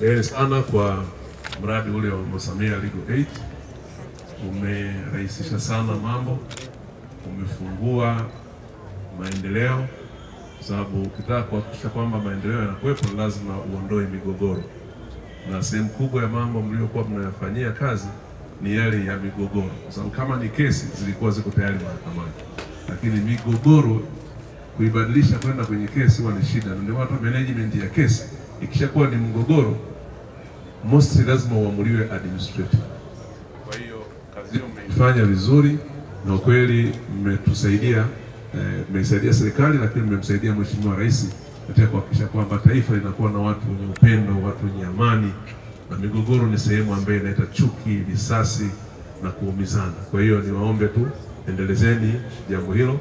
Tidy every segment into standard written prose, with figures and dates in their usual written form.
Hongereni sana kwa mradi ule wa Mama Samia Legal Aid. Umerahisisha sana mambo, umefungua maendeleo, sababu ukitaka kuhakikisha kwamba maendeleo yanakuwepo lazima uondoe migogoro. Na sehemu kubwa ya mambo mliokuwa mnayafanyia kazi ni yale ya migogoro. Kwa sababu kama ni kesi zilikuwa ziko tayari mahakamani, lakini migogoro kuibadilisha kwenda kwenye kesi huwa ni shida. Ndio watu management ya kesi ikishakuwa ni mgogoro mostly lazima uamuliwe administrative. Kwa hiyo kazi hiyo mmeifanya vizuri na kweli mmetusaidia, mmesaidia serikali, lakini mmemsaidia Mheshimiwa Rais katika kuhakikisha kwamba taifa linakuwa na watu wenye upendo, watu wenye amani, na migogoro ni sehemu ambayo inaleta chuki, risasi na kuumizana. Kwa hiyo niwaombe tu endelezeni jambo hilo,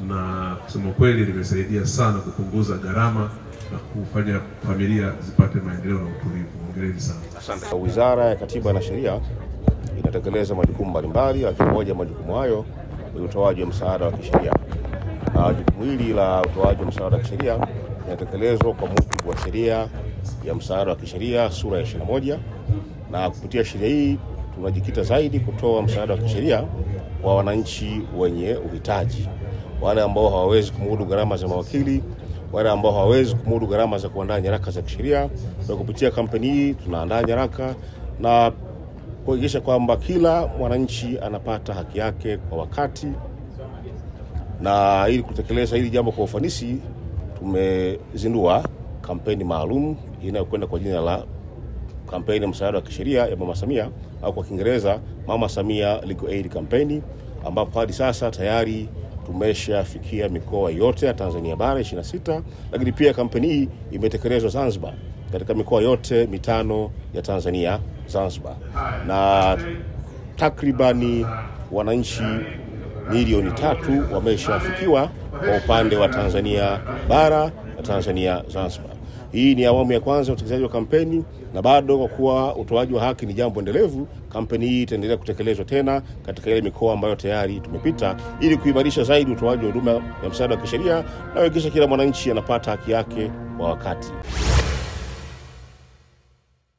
na kusema kweli limesaidia sana kupunguza gharama na kufanya familia zipate maendeleo na utulivu. Hongereni sana. Asante. Wizara ya Katiba na Sheria inatekeleza majukumu mbalimbali, lakini moja majukumu hayo ni utoaji wa msaada wa kisheria. Jukumu hili la utoaji wa msaada wa kisheria linatekelezwa kwa mujibu wa sheria ya msaada wa kisheria sura ya 21, na kupitia sheria hii tunajikita zaidi kutoa msaada wa kisheria kwa wananchi wenye uhitaji, wale ambao hawawezi kumudu gharama za mawakili, wale ambao hawawezi kumudu gharama za kuandaa nyaraka za kisheria. Kwa kupitia kampeni hii tunaandaa nyaraka na kuhakikisha kwamba kila mwananchi anapata haki yake kwa wakati. Na ili kutekeleza hili jambo kwa ufanisi, tumezindua kampeni maalum inayokwenda kwa jina la kampeni ya msaada wa kisheria ya Mama Samia, au kwa Kiingereza Mama Samia Legal Aid Campaign, ambapo hadi sasa tayari tumeshafikia mikoa yote ya Tanzania bara 26, lakini pia kampeni hii imetekelezwa Zanzibar, katika mikoa yote 5 ya Tanzania Zanzibar, na takribani wananchi milioni 3 wameshafikiwa kwa upande wa Tanzania bara na Tanzania Zanzibar. Hii ni awamu ya kwanza ya utekelezaji wa kampeni, na bado kwa kuwa utoaji wa haki ni jambo endelevu, kampeni hii itaendelea kutekelezwa tena katika ile mikoa ambayo tayari tumepita, ili kuimarisha zaidi utoaji wa huduma ya msaada wa kisheria na kuhakikisha kila mwananchi anapata haki yake kwa wakati.